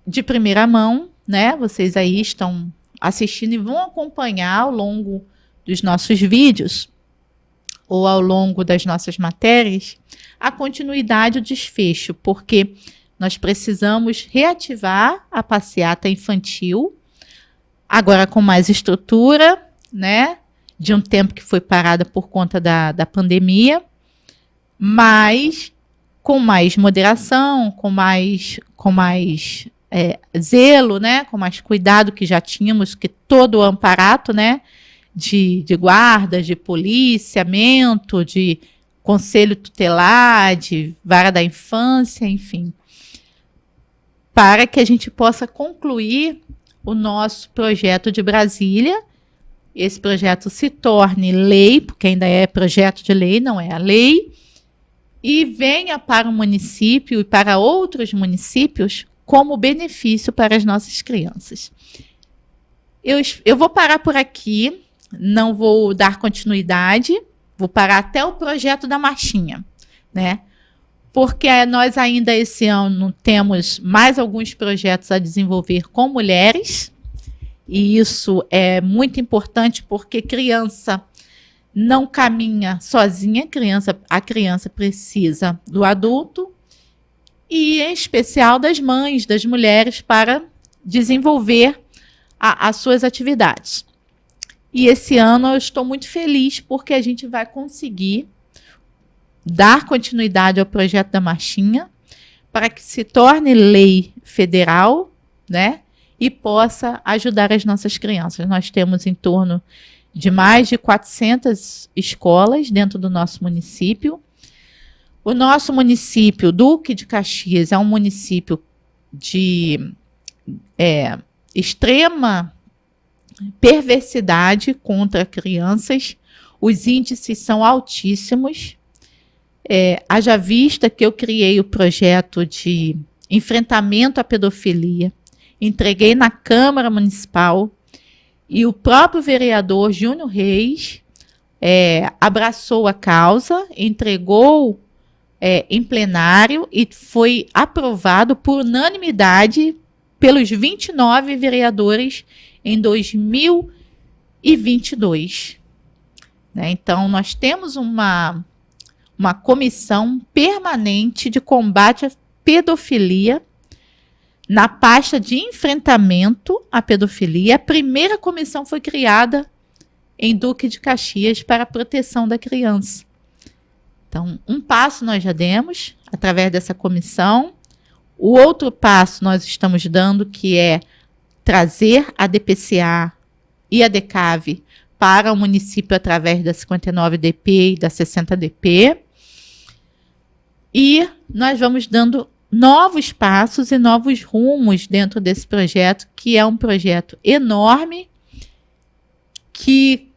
de primeira mão, né, vocês aí estão assistindo e vão acompanhar ao longo dos nossos vídeos ou ao longo das nossas matérias a continuidade e o desfecho, porque nós precisamos reativar a passeata infantil, agora com mais estrutura, né, de um tempo que foi parada por conta da pandemia, mas com mais moderação, com mais zelo, né, com mais cuidado que já tínhamos, que todo o amparato, né, de guarda, de policiamento, de conselho tutelar, de vara da infância, enfim, para que a gente possa concluir o nosso projeto de Brasília. Esse projeto se torne lei, porque ainda é projeto de lei, não é a lei, e venha para o município e para outros municípios como benefício para as nossas crianças. Eu vou parar por aqui, não vou dar continuidade, vou parar até o projeto da Marchinha, né? Porque nós ainda esse ano temos mais alguns projetos a desenvolver com mulheres, e isso é muito importante porque criança não caminha sozinha, a criança precisa do adulto, e em especial das mães, das mulheres, para desenvolver as suas atividades. E esse ano eu estou muito feliz porque a gente vai conseguir dar continuidade ao projeto da Marchinha para que se torne lei federal, né? E possa ajudar as nossas crianças. Nós temos em torno de mais de 400 escolas dentro do nosso município. O nosso município, Duque de Caxias, é um município de extrema perversidade contra crianças. Os índices são altíssimos. Haja vista que eu criei o projeto de enfrentamento à pedofilia, entreguei na Câmara Municipal e o próprio vereador Júnior Reis abraçou a causa, entregou em plenário e foi aprovado por unanimidade pelos 29 vereadores em 2022. Né? Então, nós temos uma comissão permanente de combate à pedofilia na pasta de enfrentamento à pedofilia. A primeira comissão foi criada em Duque de Caxias para a proteção da criança. Então, um passo nós já demos através dessa comissão. O outro passo nós estamos dando, que é trazer a DPCA e a DECAV para o município através da 59DP e da 60DP. E nós vamos dando novos passos e novos rumos dentro desse projeto, que é um projeto enorme, que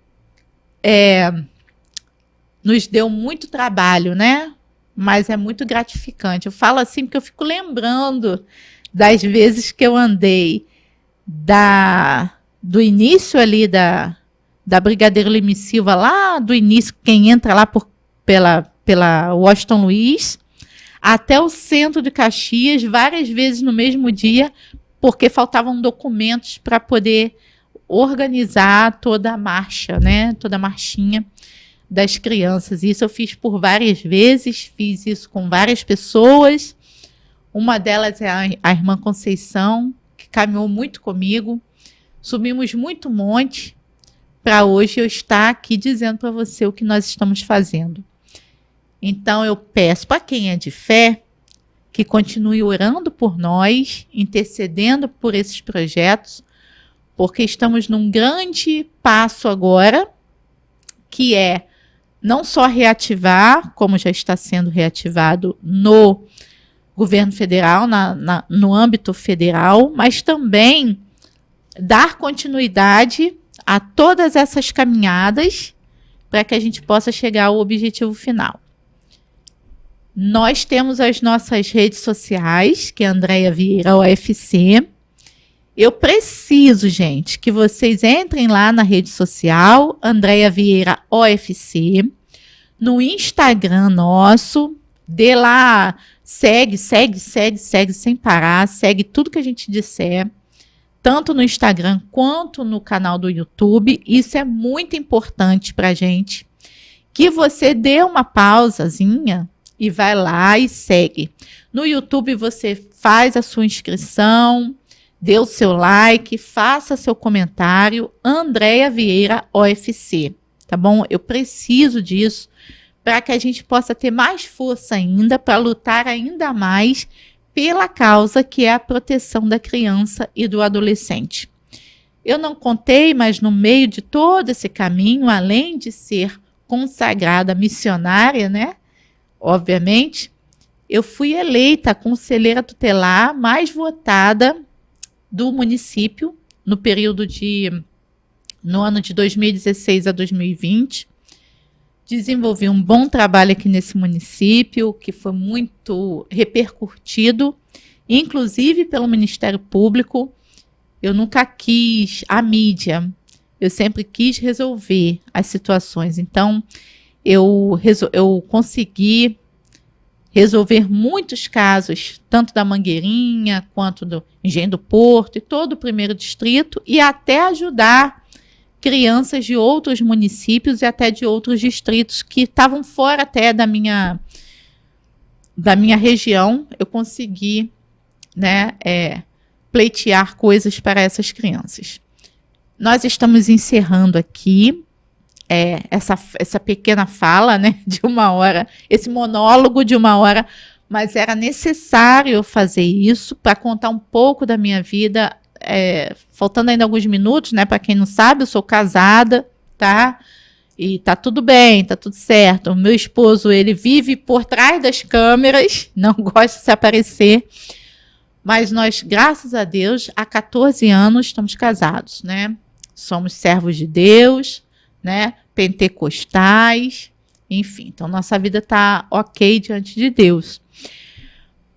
nos deu muito trabalho, né? Mas é muito gratificante. Eu falo assim porque eu fico lembrando das vezes que eu andei do início ali da Brigadeiro Lima e Silva, lá do início, quem entra lá pela Washington Luiz, até o centro de Caxias, várias vezes no mesmo dia, porque faltavam documentos para poder organizar toda a marcha, né? Toda a marchinha das crianças. Isso eu fiz por várias vezes, fiz isso com várias pessoas. Uma delas é a irmã Conceição, que caminhou muito comigo. Subimos muito monte para hoje eu estar aqui dizendo para você o que nós estamos fazendo. Então, eu peço para quem é de fé que continue orando por nós, intercedendo por esses projetos, porque estamos num grande passo agora, que é não só reativar, como já está sendo reativado no governo federal, no âmbito federal, mas também dar continuidade a todas essas caminhadas para que a gente possa chegar ao objetivo final. Nós temos as nossas redes sociais, que é Andréia Vieira OFC. Eu preciso, gente, que vocês entrem lá na rede social, Andréia Vieira OFC, no Instagram nosso, dê lá, segue sem parar, segue tudo que a gente disser, tanto no Instagram quanto no canal do YouTube. Isso é muito importante para a gente, que você dê uma pausazinha e vai lá e segue. No YouTube você faz a sua inscrição, dê o seu like, faça seu comentário, Andréia Vieira OFC, tá bom? Eu preciso disso para que a gente possa ter mais força ainda, para lutar ainda mais pela causa que é a proteção da criança e do adolescente. Eu não contei, mas no meio de todo esse caminho, além de ser consagrada missionária, né? Obviamente, eu fui eleita a conselheira tutelar mais votada do município no ano de 2016 a 2020. Desenvolvi um bom trabalho aqui nesse município, que foi muito repercutido, inclusive pelo Ministério Público. Eu nunca quis a mídia, eu sempre quis resolver as situações. Então, eu consegui resolver muitos casos, tanto da Mangueirinha, quanto do Engenho do Porto e todo o primeiro distrito, e até ajudar crianças de outros municípios e até de outros distritos que estavam fora até da minha da minha região, eu consegui, né, pleitear coisas para essas crianças. Nós estamos encerrando aqui essa pequena fala, né, de 1 hora, esse monólogo de 1 hora, mas era necessário fazer isso para contar um pouco da minha vida, faltando ainda alguns minutos, né, para quem não sabe, eu sou casada, tá? E tá tudo bem, tá tudo certo. O meu esposo, ele vive por trás das câmeras, não gosta de se aparecer, mas nós, graças a Deus, há 14 anos estamos casados, né? Somos servos de Deus, né? Pentecostais, enfim. Então, nossa vida está ok diante de Deus.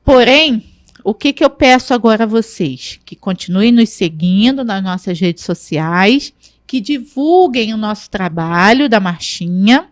Porém, o que eu peço agora a vocês? Que continuem nos seguindo nas nossas redes sociais, que divulguem o nosso trabalho da Marchinha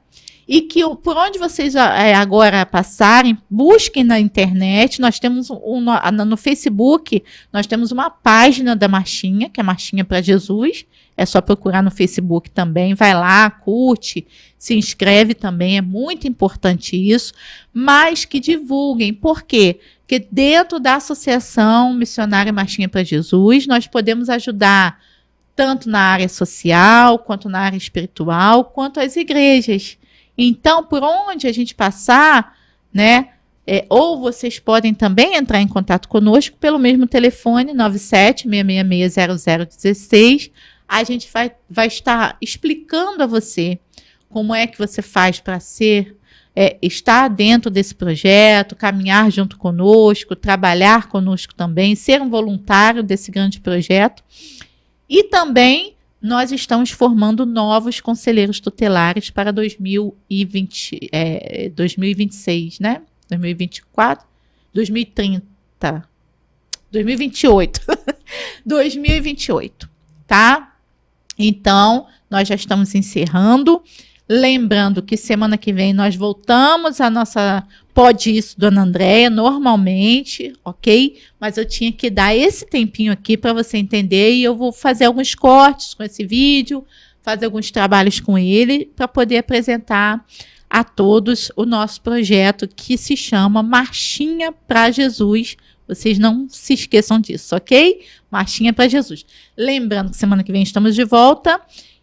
e que por onde vocês agora passarem, busquem na internet. Nós temos no Facebook, nós temos uma página da Marchinha, que é Marchinha para Jesus. É só procurar no Facebook também, vai lá, curte, se inscreve também, é muito importante isso, mas que divulguem. Por quê? Porque dentro da Associação Missionária Marchinha para Jesus, nós podemos ajudar tanto na área social, quanto na área espiritual, quanto as igrejas. Então, por onde a gente passar, né, ou vocês podem também entrar em contato conosco pelo mesmo telefone, 97-666-0016. A gente vai estar explicando a você como é que você faz para estar dentro desse projeto, caminhar junto conosco, trabalhar conosco também, ser um voluntário desse grande projeto. E também nós estamos formando novos conselheiros tutelares para 2026, né? 2024, 2030, 2028, 2028, tá? Então, nós já estamos encerrando. Lembrando que semana que vem nós voltamos à nossa Pode Isso, Dona Andréia, normalmente, ok? Mas eu tinha que dar esse tempinho aqui para você entender e eu vou fazer alguns cortes com esse vídeo, fazer alguns trabalhos com ele para poder apresentar a todos o nosso projeto que se chama Marchinha para Jesus. Vocês não se esqueçam disso, ok? Marchinha para Jesus. Lembrando que semana que vem estamos de volta.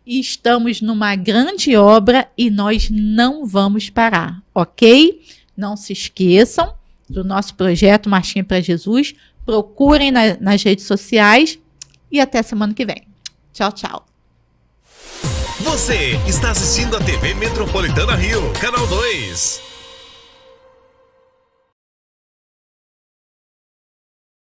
E estamos numa grande obra e nós não vamos parar, ok? Não se esqueçam do nosso projeto Marchinha para Jesus. Procurem nas redes sociais e até semana que vem. Tchau, tchau. Você está assistindo a TV Metropolitana Rio, Canal 2.